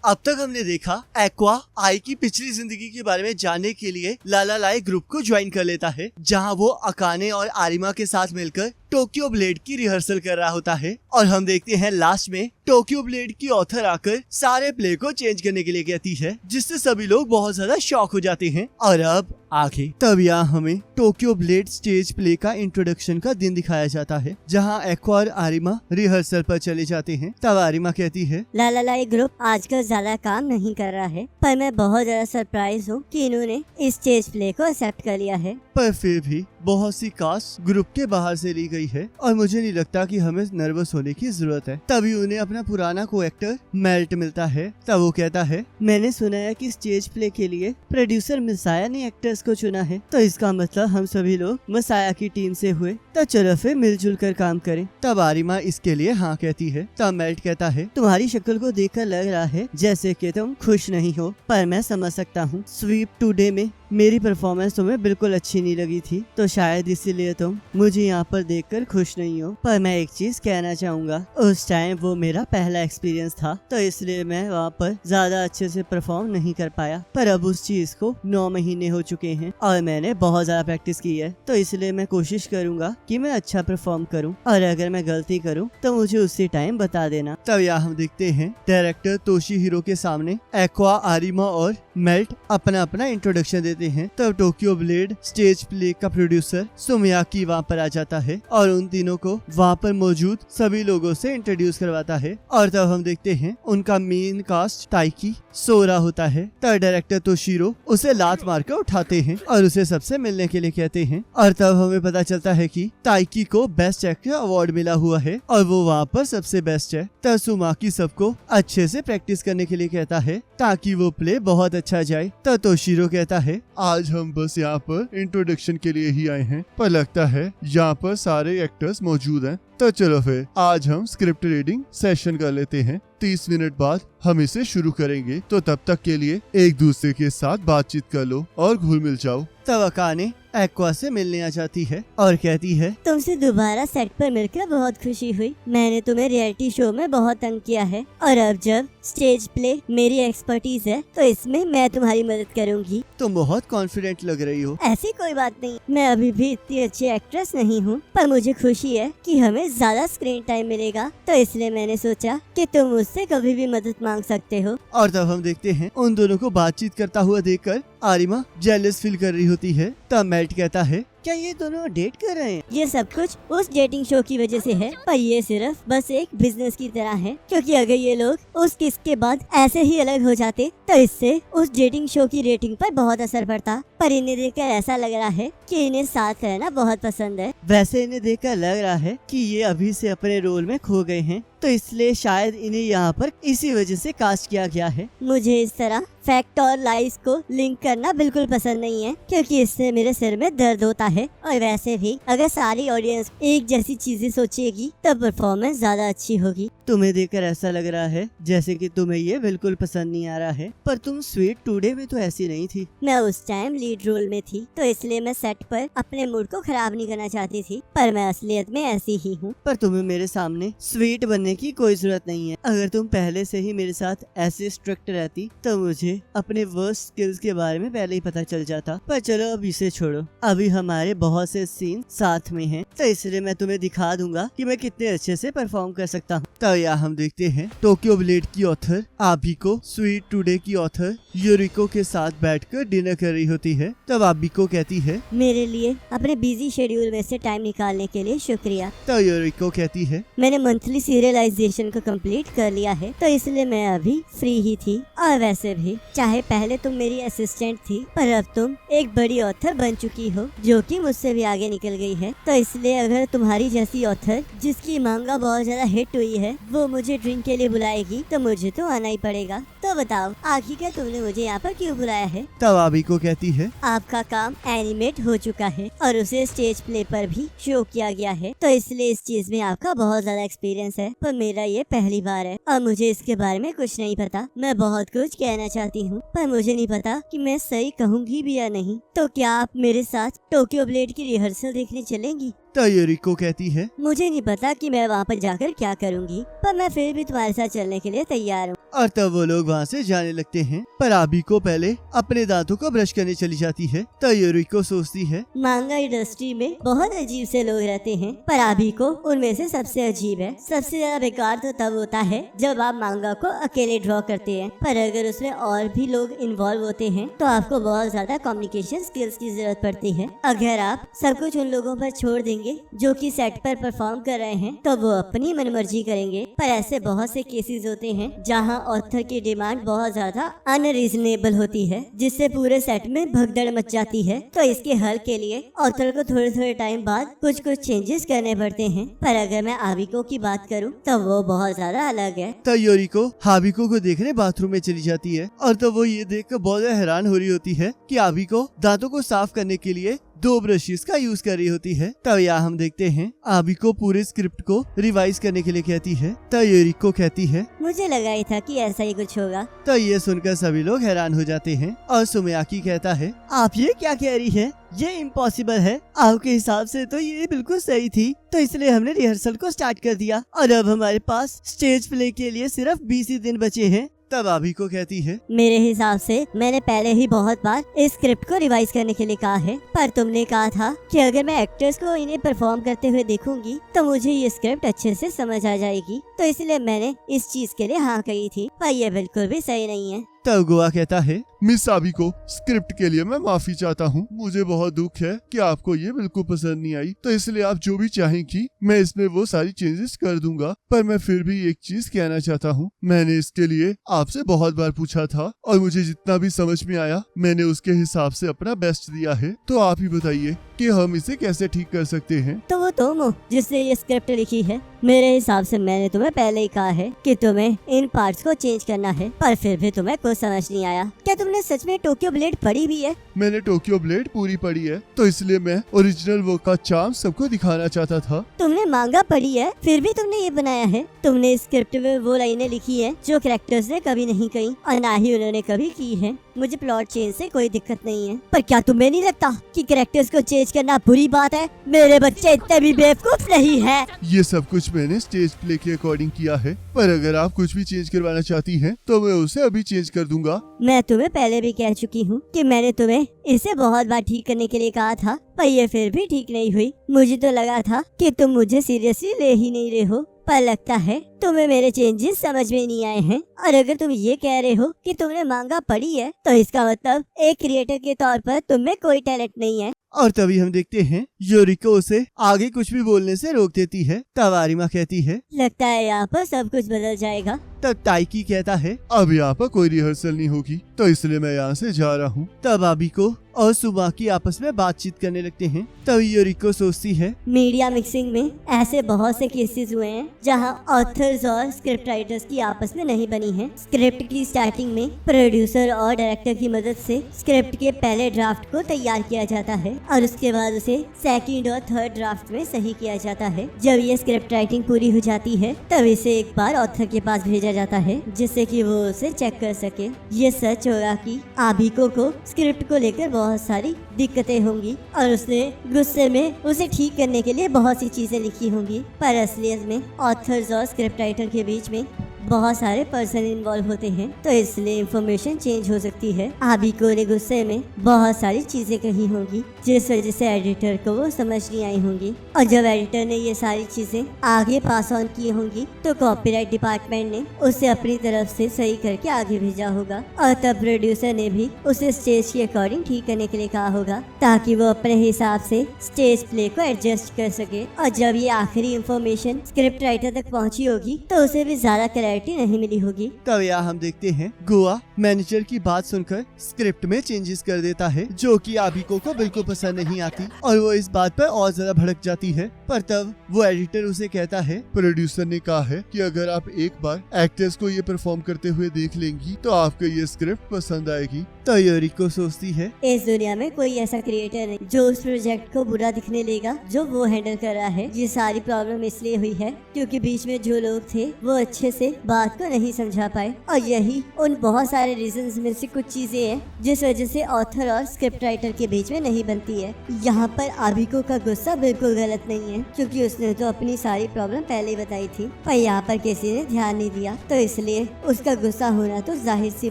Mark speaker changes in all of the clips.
Speaker 1: अब तक हमने देखा एक्वा आई की पिछली जिंदगी के बारे में जानने के लिए लाला लाई ग्रुप को ज्वाइन कर लेता है, जहां वो अकाने और आरिमा के साथ मिलकर टोक्यो ब्लेड की रिहर्सल कर रहा होता है। और हम देखते हैं लास्ट में टोक्यो ब्लेड की ऑथर आकर सारे प्ले को चेंज करने के लिए कहती है, जिससे सभी लोग बहुत ज्यादा शॉक हो जाते हैं। और अब आगे तब यहाँ हमें टोक्यो ब्लेड स्टेज प्ले का इंट्रोडक्शन का दिन दिखाया जाता है, जहाँ एक्वा और आरिमा रिहर्सल पर चले जाते हैं। तब आरिमा कहती है,
Speaker 2: लाला लाई ग्रुप आजकल ज्यादा काम नहीं कर रहा है, पर मैं बहुत ज्यादा सरप्राइज हूँ कि इन्होंने इस स्टेज प्ले को एक्सेप्ट कर लिया है।
Speaker 1: पर फिर भी बहुत सी कास्ट ग्रुप के बाहर से ली गई है और मुझे नहीं लगता कि हमें नर्वस होने की जरूरत है। तभी उन्हें अपना पुराना को एक्टर मेल्ट मिलता है। तब वो कहता है, मैंने सुना है कि स्टेज प्ले के लिए प्रोड्यूसर मसाया ने एक्टर्स को चुना है, तो इसका मतलब हम सभी लोग मसाया की टीम से हुए, तो चलो फिर मिलजुल कर काम करें। तब आरिमा इसके लिए हाँ कहती है। तब मेल्ट कहता है, तुम्हारी शक्ल को देखकर लग रहा है जैसे कि तुम खुश नहीं हो, पर मैं समझ सकता हूँ। स्वीप टुडे में मेरी परफॉर्मेंस तुम्हें बिल्कुल अच्छी नहीं लगी थी, तो शायद इसीलिए तुम मुझे यहाँ पर देखकर खुश नहीं हो। पर मैं एक चीज कहना चाहूँगा, उस टाइम वो मेरा पहला एक्सपीरियंस था, तो इसलिए मैं वहाँ पर ज्यादा अच्छे से परफॉर्म नहीं कर पाया। पर अब उस चीज को 9 महीने हो चुके हैं और मैंने बहुत ज्यादा प्रैक्टिस की है, तो इसलिए मैं कोशिश करूंगा कि मैं अच्छा परफॉर्म करूँ, और अगर मैं गलती करूँ तो मुझे उसी टाइम बता देना। तब यहाँ हम देखते हैं डायरेक्टर तोशीहिरो के सामने एक्वा, आरिमा और मेल्ट अपना अपना इंट्रोडक्शन देते हैं। तब टोक्यो ब्लेड स्टेज प्ले का प्रोड्यूसर सुमियाकी वहाँ पर आ जाता है और उन तीनों को वहाँ पर मौजूद सभी लोगों से इंट्रोड्यूस करवाता है। और तब हम देखते हैं उनका मेन कास्ट ताइकी सो रहा होता है। तब डायरेक्टर तोशीरो उसे लात मार कर उठाते हैं और उसे सबसे मिलने के लिए कहते हैं। और तब हमें पता चलता है कि ताइकी को बेस्ट एक्टर अवार्ड मिला हुआ है और वो वहाँ पर सबसे बेस्ट है। तब सुमाकी सबको अच्छे से प्रैक्टिस करने के लिए कहता है ताकि वो प्ले बहुत अच्छा जाए। तब तोशीरो कहता है, आज हम बस यहाँ पर इंट्रोडक्शन के लिए ही आए हैं, पर लगता है यहाँ पर सारे एक्टर्स मौजूद हैं, तो चलो फिर आज हम स्क्रिप्ट रीडिंग सेशन कर लेते हैं। 30 मिनट बाद हम इसे शुरू करेंगे, तो तब तक के लिए एक दूसरे के साथ बातचीत कर लो और घुल मिल जाओ। तब अकाने एक्वा से मिलने आ जाती है और कहती है,
Speaker 2: तुमसे दोबारा सेट पर मिलकर बहुत खुशी हुई। मैंने तुम्हें रियलिटी शो में बहुत तंग किया है, और अब जब स्टेज प्ले मेरी एक्सपर्टीज है, तो इसमें मैं तुम्हारी मदद करूंगी।
Speaker 1: तुम बहुत कॉन्फिडेंट लग रही हो।
Speaker 2: ऐसी कोई बात नहीं, मैं अभी भी इतनी अच्छी एक्ट्रेस नहीं हूँ, पर मुझे खुशी है कि हमें ज्यादा स्क्रीन टाइम मिलेगा, तो इसलिए मैंने सोचा कि तुम मुझसे कभी भी मदद मांग सकते हो।
Speaker 1: और तब हम देखते हैं उन दोनों को बातचीत करता हुआ देखकर आरिमा जेलस फील कर रही होती है। तब मेल्ट कहता है, क्या ये दोनों डेट कर रहे हैं?
Speaker 2: ये सब कुछ उस डेटिंग शो की वजह से है, पर ये सिर्फ बस एक बिजनेस की तरह है, क्योंकि अगर ये लोग उस किस के बाद ऐसे ही अलग हो जाते तो इससे उस डेटिंग शो की रेटिंग पर बहुत असर पड़ता। पर इन्हें देखकर ऐसा लग रहा है कि इन्हें साथ रहना बहुत पसंद है।
Speaker 1: वैसे इन्हें देखकर लग रहा है कि ये अभी से अपने रोल में खो गए हैं, तो इसलिए शायद इन्हें यहाँ पर इसी वजह से कास्ट किया गया है।
Speaker 2: मुझे इस तरह फैक्ट और लाइज को लिंक करना बिल्कुल पसंद नहीं है, क्योंकि इससे मेरे सिर में दर्द होता है। और वैसे भी अगर सारी ऑडियंस एक जैसी चीजें सोचेगी तब परफॉर्मेंस ज्यादा अच्छी होगी।
Speaker 1: तुम्हें देखकर ऐसा लग रहा है जैसे कि तुम्हें ये बिल्कुल पसंद नहीं आ रहा है, पर तुम स्वीट टुडे में तो ऐसी नहीं थी।
Speaker 2: मैं उस टाइम लीड रोल में थी, तो इसलिए मैं सेट पर अपने मूड को खराब नहीं करना चाहती थी, पर मैं असलियत में ऐसी ही हूँ।
Speaker 1: पर तुम्हें मेरे सामने स्वीट बनने की कोई जरूरत नहीं है। अगर तुम पहले से ही मेरे साथ ऐसे स्ट्रिक्ट रहती तो मुझे अपने वर्स्ट स्किल्स के बारे में पहले ही पता चल जाता। पर चलो अब इसे छोड़ो, अभी हमारे बहुत से सीन साथ में हैं, तो इसलिए मैं तुम्हें दिखा दूंगा कि मैं कितने अच्छे से परफॉर्म कर सकता हूँ। तब यहाँ हम देखते हैं टोक्यो ब्लेड की ऑथर आबिको स्वीट टुडे की ऑथर यूरिको के साथ बैठकर डिनर कर रही होती है। तब आबिको कहती है,
Speaker 2: मेरे लिए अपने बिजी शेड्यूल में से टाइम निकालने के लिए शुक्रिया।
Speaker 1: तब यूरिको कहती है,
Speaker 2: मैंने मंथली सीरियलाइजेशन को कंप्लीट कर लिया है, तो इसलिए मैं अभी फ्री ही थी। और वैसे भी चाहे पहले तुम मेरी असिस्टेंट थी, पर अब तुम एक बड़ी ऑथर बन चुकी हो, जो कि मुझसे भी आगे निकल गई है। तो इसलिए अगर तुम्हारी जैसी ऑथर जिसकी मांगा बहुत ज्यादा हिट हुई है वो मुझे ड्रिंक के लिए बुलाएगी, तो मुझे तो आना ही पड़ेगा। तो बताओ आखिरकार तुमने मुझे यहाँ पर क्यों बुलाया है?
Speaker 1: तब आबिको कहती है,
Speaker 2: आपका काम एनिमेट हो चुका है और उसे स्टेज प्ले पर भी शो किया गया है, तो इसलिए इस चीज में आपका बहुत ज्यादा एक्सपीरियंस है, पर मेरा ये पहली बार है और मुझे इसके बारे में कुछ नहीं पता। मैं बहुत कुछ कहना चाहती हूँ, पर मुझे नहीं पता कि मैं सही कहूँगी भी या नहीं। तो क्या आप मेरे साथ टोक्यो ब्लेड की रिहर्सल देखने चलेंगी?
Speaker 1: तो यूरिको कहती है,
Speaker 2: मुझे नहीं पता कि मैं वहाँ पर जाकर क्या करूँगी, पर मैं फिर भी तुम्हारे साथ चलने के लिए तैयार हूँ।
Speaker 1: और तब वो लोग वहाँ से जाने लगते हैं। पर आबिको पहले अपने दांतों को ब्रश करने चली जाती है। तो यूरिको सोचती है,
Speaker 2: मांगा इंडस्ट्री में बहुत अजीब से लोग रहते हैं, पर आबिको उनमें से सबसे अजीब है। सबसे ज्यादा बेकार तो तब होता है जब आप मांगा को अकेले ड्रॉ करते हैं, पर अगर उसमें और भी लोग इन्वॉल्व होते हैं तो आपको बहुत ज्यादा कम्युनिकेशन स्किल्स की जरूरत पड़ती है। अगर आप सब कुछ उन लोगों पर छोड़ देंगे जो कि सेट पर परफॉर्म कर रहे हैं तो वो अपनी मनमर्जी करेंगे। पर ऐसे बहुत से केसेस होते हैं जहाँ ऑथर की डिमांड बहुत ज्यादा अनरीजनेबल होती है, जिससे पूरे सेट में भगदड़ मच जाती है। तो इसके हल के लिए ऑथर को थोड़े थोड़े टाइम बाद कुछ चेंजेस करने पड़ते हैं। पर अगर मैं आबिको की बात करूं तो वो बहुत ज्यादा अलग है।
Speaker 1: तो यूरिको आबिको को देखने बाथरूम में चली जाती है और तो वो ये देखकर बहुत ज्यादा हैरान हो रही होती है कि आबिको दांतों को साफ करने के लिए 2 ब्रशेस का यूज कर रही होती है। तब यहाँ हम देखते हैं आबिको पूरे स्क्रिप्ट को रिवाइज करने के लिए कहती है। तो यूरिको कहती है,
Speaker 2: मुझे लगा ही था कि ऐसा ही कुछ होगा।
Speaker 1: तो ये सुनकर सभी लोग हैरान हो जाते हैं और सुमियाकी कहता है, आप ये क्या कह रही है, ये इम्पॉसिबल है। आपके हिसाब से तो ये बिल्कुल सही थी, तो इसलिए हमने रिहर्सल को स्टार्ट कर दिया और अब हमारे पास स्टेज प्ले के लिए सिर्फ 20 ही दिन बचे हैं। तब आबिको कहती है,
Speaker 2: मेरे हिसाब से मैंने पहले ही बहुत बार इस स्क्रिप्ट को रिवाइज करने के लिए कहा है, पर तुमने कहा था कि अगर मैं एक्टर्स को इन्हें परफॉर्म करते हुए देखूंगी तो मुझे ये स्क्रिप्ट अच्छे से समझ आ जाएगी, तो इसलिए मैंने इस चीज के लिए हाँ कही थी। पर ये बिल्कुल भी सही नहीं है।
Speaker 1: तब गोवा कहता है,
Speaker 3: मिस आबिको, स्क्रिप्ट के लिए मैं माफी चाहता हूँ। मुझे बहुत दुख है कि आपको ये बिल्कुल पसंद नहीं आई, तो इसलिए आप जो भी चाहेंगी मैं इसमें वो सारी चेंजेस कर दूंगा। पर मैं फिर भी एक चीज कहना चाहता हूँ, मैंने इसके लिए आपसे बहुत बार पूछा था और मुझे जितना भी समझ में आया मैंने उसके हिसाब से अपना बेस्ट दिया है। तो आप ही बताइए कि हम इसे कैसे ठीक कर सकते हैं।
Speaker 2: तो वो तुम हो जिसने ये स्क्रिप्ट लिखी है। मेरे हिसाब से मैंने तुम्हें पहले ही कहा है कि तुम्हें इन पार्ट्स को चेंज करना है, पर फिर भी तुम्हें कुछ समझ नहीं आया। क्या तुमने सच में टोक्यो ब्लेड पढ़ी भी है?
Speaker 3: मैंने टोक्यो ब्लेड पूरी पढ़ी है, तो इसलिए मैं ओरिजिनल वर्क का चार्म सबको दिखाना चाहता था।
Speaker 2: तुमने मांगा पढ़ी है, फिर भी तुमने ये बनाया है। तुमने स्क्रिप्ट में वो लाइनें लिखी है जो कैरेक्टर्स ने कभी नहीं कही और ना ही उन्होंने कभी की है। मुझे प्लॉट चेंज से कोई दिक्कत नहीं है, पर क्या तुम्हें नहीं लगता कि कैरेक्टर्स को चेंज करना बुरी बात है? मेरे बच्चे इतने भी बेवकूफ नहीं है।
Speaker 3: ये सब कुछ मैंने स्टेज प्ले के अकॉर्डिंग किया है, पर अगर आप कुछ भी चेंज करवाना चाहती हैं तो मैं उसे अभी चेंज कर दूंगा।
Speaker 2: मैं तुम्हें पहले भी कह चुकी हूँ कि मैंने तुम्हें इसे बहुत बार ठीक करने के लिए कहा था, पर ये फिर भी ठीक नहीं हुई। मुझे तो लगा था कि तुम मुझे सीरियसली ले ही नहीं रहे हो, पर लगता है तुम्हें मेरे चेंजेस समझ में नहीं आए हैं। और अगर तुम ये कह रहे हो कि तुमने मांगा पढ़ी है तो इसका मतलब एक क्रिएटर के तौर पर तुम में कोई टैलेंट नहीं है।
Speaker 1: और तभी हम देखते हैं यूरिको उसे आगे कुछ भी बोलने से रोक देती है। तब आरिमा कहती है,
Speaker 2: लगता है यहाँ पर सब कुछ बदल जाएगा।
Speaker 1: तब ताइकी कहता है,
Speaker 3: अब यहाँ पर कोई रिहर्सल नहीं होगी, तो इसलिए मैं यहाँ से जा रहा हूँ।
Speaker 1: तब आबिको और सुबाकी आपस में बातचीत करने लगते हैं। तब यूरिको सोचती है,
Speaker 2: मीडिया मिक्सिंग में ऐसे बहुत से केसेस हुए हैं जहां ऑथर्स और स्क्रिप्ट राइटर्स की आपस में नहीं बनी है। स्क्रिप्ट की स्टार्टिंग में प्रोड्यूसर और डायरेक्टर की मदद से स्क्रिप्ट के पहले ड्राफ्ट को तैयार किया जाता है और उसके बाद उसे सेकंड और थर्ड ड्राफ्ट में सही किया जाता है। जब ये स्क्रिप्ट राइटिंग पूरी हो जाती है तब इसे एक बार ऑथर के पास भेजा जाता है जिससे कि वो उसे चेक कर सके। ये सच होगा कि आबिको को स्क्रिप्ट को लेकर बहुत सारी दिक्कतें होंगी और उसने गुस्से में उसे ठीक करने के लिए बहुत सी चीजें लिखी होंगी, पर असलियत में ऑथर्स और स्क्रिप्ट राइटर के बीच में बहुत सारे पर्सन इन्वॉल्व होते हैं, तो इसलिए इंफॉर्मेशन चेंज हो सकती है। आबिको ने गुस्से में बहुत सारी चीजें कही होंगी जिस वजह से एडिटर को वो समझ नहीं आई होंगी, और जब एडिटर ने ये सारी चीजें आगे पास ऑन की होंगी तो कॉपीराइट डिपार्टमेंट ने उसे अपनी तरफ से सही करके आगे भेजा होगा और तब प्रोड्यूसर ने भी उसे स्टेज के अकॉर्डिंग ठीक करने के लिए कहा होगा ताकि वो अपने हिसाब से स्टेज प्ले को एडजस्ट कर सके। और जब ये आखिरी इंफॉर्मेशन स्क्रिप्ट राइटर तक पहुंची होगी तो उसे भी ज्यादा क्लैरिटी नहीं मिली होगी।
Speaker 1: तब यहाँ हम देखते हैं गोवा मैनेजर की बात सुनकर स्क्रिप्ट में चेंजेस कर देता है जो कि आबिको को बिल्कुल पसंद नहीं आती और वो इस बात पर और ज्यादा भड़क जाती है। पर तब वो एडिटर उसे कहता है,
Speaker 3: प्रोड्यूसर ने कहा है कि अगर आप एक बार एक्टर्स को ये परफॉर्म करते हुए देख लेंगी तो आपको ये स्क्रिप्ट पसंद आएगी।
Speaker 1: तो यूरिको सोचती है
Speaker 2: इस दुनिया में कोई ऐसा क्रिएटर नहीं जो उस प्रोजेक्ट को बुरा दिखने लेगा जो वो हैंडल कर रहा है। ये सारी प्रॉब्लम इसलिए हुई है क्योंकि बीच में जो लोग थे वो अच्छे से बात को नहीं समझा पाए, और यही उन बहुत सारे रीजंस में से कुछ चीजें हैं जिस वजह से ऑथर और स्क्रिप्ट राइटर के बीच में नहीं बनती है। यहाँ पर आबिको का गुस्सा बिल्कुल गलत नहीं है क्योंकि उसने तो अपनी सारी प्रॉब्लम पहले ही बताई थी, पर यहाँ पर किसी ने ध्यान नहीं दिया, तो इसलिए उसका गुस्सा होना तो जाहिर सी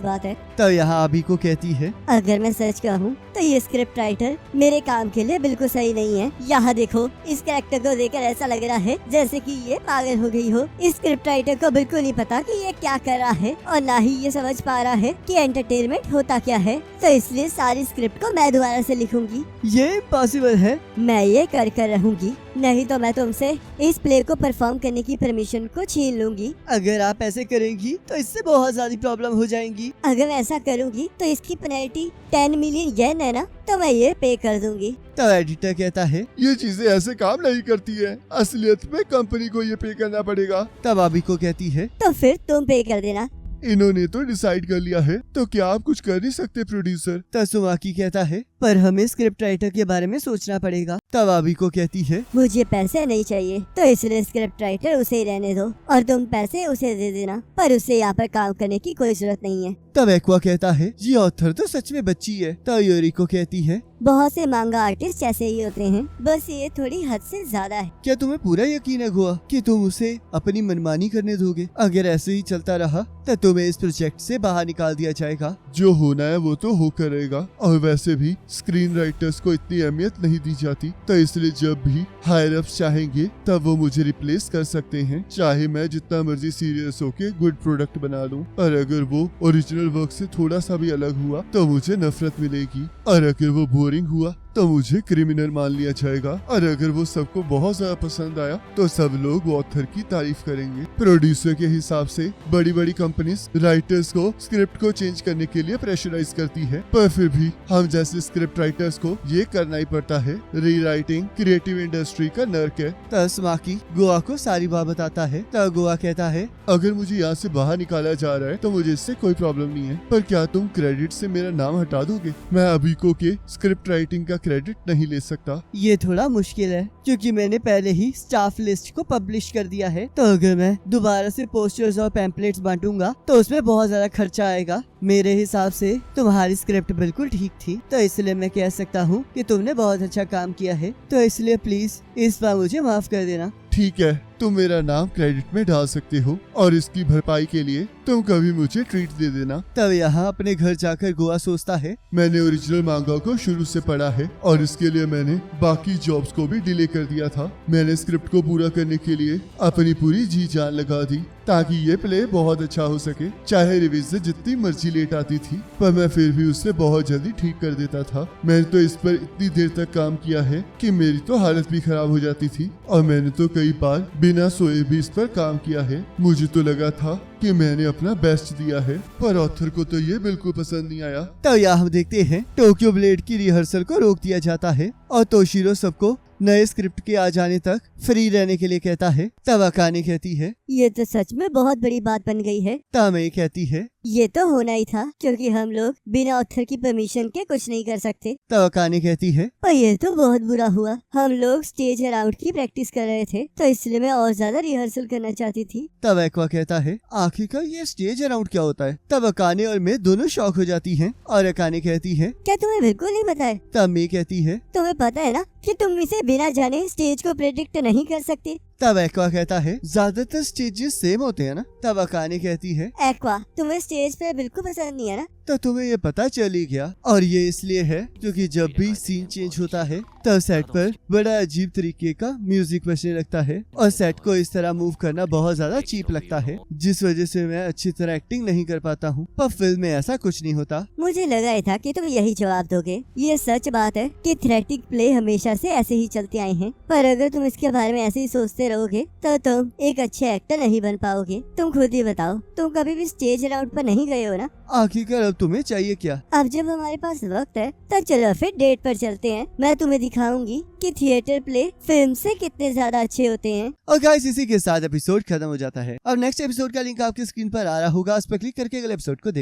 Speaker 2: बात है।
Speaker 1: तो यहाँ आबिको कहती है
Speaker 2: अगर मैं सच कहूँ तो ये स्क्रिप्ट राइटर मेरे काम के लिए बिल्कुल सही नहीं है। यहाँ देखो, इस कैरेक्टर को देखकर ऐसा लग रहा है जैसे कि ये पागल हो गई हो। इस स्क्रिप्ट राइटर को बिल्कुल नहीं पता कि ये क्या कर रहा है और ना ही ये समझ पा रहा है कि एंटरटेनमेंट होता क्या है, तो इसलिए सारी स्क्रिप्ट को मैं दोबारा से लिखूंगी।
Speaker 1: ये इम्पॉसिबल है।
Speaker 2: मैं ये कर रहूंगी, नहीं तो मैं तुमसे इस प्ले को परफॉर्म करने की परमिशन को छीन लूंगी।
Speaker 1: अगर आप ऐसे करेंगी तो इससे बहुत ज्यादा प्रॉब्लम हो जाएंगी।
Speaker 2: अगर मैं ऐसा करूंगी तो इसकी पेनल्टी 10 मिलियन येन है ना, तो मैं ये पे कर दूंगी।
Speaker 1: तो एडिटर कहता है
Speaker 3: ये चीजें ऐसे काम नहीं करती है, असलियत में कंपनी को ये पे करना पड़ेगा।
Speaker 1: तब आबिको कहती है
Speaker 2: तो फिर तुम पे कर देना।
Speaker 3: इन्होंने तो डिसाइड कर लिया है, तो क्या आप कुछ कर नहीं सकते प्रोड्यूसर?
Speaker 1: तसुमाकी कहता है पर हमें स्क्रिप्ट राइटर के बारे में सोचना पड़ेगा। तब आबिको कहती है
Speaker 2: मुझे पैसे नहीं चाहिए, तो इसलिए स्क्रिप्ट राइटर उसे ही रहने दो और तुम पैसे उसे दे देना, पर उसे यहाँ पर काम करने की कोई जरूरत नहीं है।
Speaker 1: तब एक्वा कहता है ये ऑथर तो सच में बच्ची है। तो यूरिको कहती है
Speaker 2: बहुत से मांगा आर्टिस्ट ऐसे ही होते हैं, बस ये थोड़ी हद से ज्यादा है।
Speaker 1: क्या तुम्हें पूरा यकीन है गुआ कि तुम उसे अपनी मनमानी करने दोगे? अगर ऐसे ही चलता रहा तो तुम्हें इस प्रोजेक्ट से बाहर निकाल दिया जाएगा।
Speaker 3: जो होना है वो तो होकर रहेगा, और वैसे भी स्क्रीन राइटर्स को इतनी अहमियत नहीं दी जाती, तो इसलिए जब भी हायर अप्स चाहेंगे तब वो मुझे रिप्लेस कर सकते हैं, चाहे मैं जितना मर्जी सीरियस होके गुड प्रोडक्ट बना लूं। और अगर वो ओरिजिनल वर्क से थोड़ा सा भी अलग हुआ तो मुझे नफरत मिलेगी, और अगर वो बोरिंग हुआ तो मुझे क्रिमिनल मान लिया जाएगा, और अगर वो सबको बहुत ज्यादा पसंद आया तो सब लोग ऑथर की तारीफ करेंगे। प्रोड्यूसर के हिसाब से बड़ी बड़ी कंपनीज राइटर्स को स्क्रिप्ट को चेंज करने के लिए प्रेशराइज करती है, पर फिर भी हम जैसे स्क्रिप्ट राइटर्स को ये करना ही पड़ता है। रीराइटिंग क्रिएटिव इंडस्ट्री का नर्क है।
Speaker 1: तसुमाकी गोवा को सारी बात बताता है। तब गोवा कहता है
Speaker 3: अगर मुझे यहाँ से बाहर निकाला जा रहा है तो मुझे इससे कोई प्रॉब्लम नहीं है, पर क्या तुम क्रेडिट से मेरा नाम हटा दोगे? मैं अबिको के स्क्रिप्ट राइटिंग का क्रेडिट नहीं ले सकता।
Speaker 1: ये थोड़ा मुश्किल है क्योंकि मैंने पहले ही स्टाफ लिस्ट को पब्लिश कर दिया है, तो अगर मैं दोबारा से पोस्टर्स और पैम्पलेट्स बांटूंगा तो उसमें बहुत ज्यादा खर्चा आएगा। मेरे हिसाब से तुम्हारी स्क्रिप्ट बिल्कुल ठीक थी, तो इसलिए मैं कह सकता हूँ कि तुमने बहुत अच्छा काम किया है, तो इसलिए प्लीज इस बार मुझे माफ कर देना।
Speaker 3: ठीक है, तुम मेरा नाम क्रेडिट में डाल सकते हो, और इसकी भरपाई के लिए तुम कभी मुझे ट्रीट दे देना।
Speaker 1: तब यहाँ अपने घर जाकर गोवा सोचता है
Speaker 3: मैंने ओरिजिनल मांगा को शुरू से पढ़ा है, और इसके लिए मैंने बाकी जॉब्स को भी डिले कर दिया था। मैंने स्क्रिप्ट को पूरा करने के लिए अपनी पूरी जी जान लगा दी ताकि ये प्ले बहुत अच्छा हो सके। चाहे रिवीजन जितनी मर्जी लेट आती थी, पर मैं फिर भी उसे बहुत जल्दी ठीक कर देता था। मैंने तो इस पर इतनी देर तक काम किया है कि मेरी तो हालत भी खराब हो जाती थी, और मैंने तो कई बार बिना सोए भी इस पर काम किया है। मुझे तो लगा था कि मैंने अपना बेस्ट दिया है, पर ऑथर को तो ये बिल्कुल पसंद नहीं आया।
Speaker 1: तब यहाँ हम देखते हैं टोक्यो ब्लेड की रिहर्सल को रोक दिया जाता है और तोशिरो सबको नए स्क्रिप्ट के आ जाने तक फ्री रहने के लिए कहता है। तब अकाने कहती है
Speaker 2: ये तो सच में बहुत बड़ी बात बन गई है।
Speaker 1: तामे कहती है
Speaker 2: ये तो होना ही था क्योंकि हम लोग बिना ऑथर की परमिशन के कुछ नहीं कर सकते।
Speaker 1: तब अकाने कहती है
Speaker 2: पर ये तो बहुत बुरा हुआ। हम लोग स्टेज अराउंड की प्रैक्टिस कर रहे थे, तो इसलिए मैं और ज्यादा रिहर्सल करना चाहती थी।
Speaker 1: तब एक्वा कहता है आखिरकार ये स्टेज अराउंड क्या होता है? तब अकाने और मैं दोनों शॉक हो जाती हैं, और अकाने कहती है
Speaker 2: क्या तुम्हें बिल्कुल नहीं पता है?
Speaker 1: तब मैं कहती है
Speaker 2: तुम्हें पता है ना कि तुम इसे बिना जाने स्टेज को प्रेडिक्ट नहीं कर सकते।
Speaker 1: तब एक्वा कहता है ज्यादातर स्टेजेस सेम होते हैं ना। तब अकाने कहती है
Speaker 2: एक्वा, तुम्हें स्टेज पे बिल्कुल पसंद नहीं है ना?
Speaker 1: तो तुम्हें ये पता चल ही गया, और ये इसलिए है क्योंकि जब भी सीन चेंज होता है तब सेट पर बड़ा अजीब तरीके का म्यूजिक बजने लगता है, और सेट को इस तरह मूव करना बहुत ज्यादा चीप लगता है, जिस वजह से मैं अच्छी तरह एक्टिंग नहीं कर पाता हूँ। पर फिल्म में ऐसा कुछ नहीं होता।
Speaker 2: मुझे लगा ही था कि तुम यही जवाब दोगे। ये सच बात है कि थ्रेटिक प्ले हमेशा से ऐसे ही चलते आए हैं, पर अगर तुम इसके बारे में ऐसे ही सोचते रहोगे तो तुम एक अच्छे एक्टर नहीं बन पाओगे। तुम खुद ही बताओ, तुम कभी भी स्टेज अराउंड पर नहीं गए हो ना?
Speaker 1: आखिरकार अब तुम्हें चाहिए क्या?
Speaker 2: अब जब हमारे पास वक्त है तो चलो फिर डेट पर चलते हैं। मैं तुम्हें दिखाऊंगी कि थिएटर प्ले फिल्म से कितने ज्यादा अच्छे होते हैं।
Speaker 1: और गाइस इसी के साथ एपिसोड खत्म हो जाता है। अब नेक्स्ट एपिसोड का लिंक आपकी स्क्रीन पर आ रहा होगा, उस पर क्लिक करके अगले एपिसोड को देख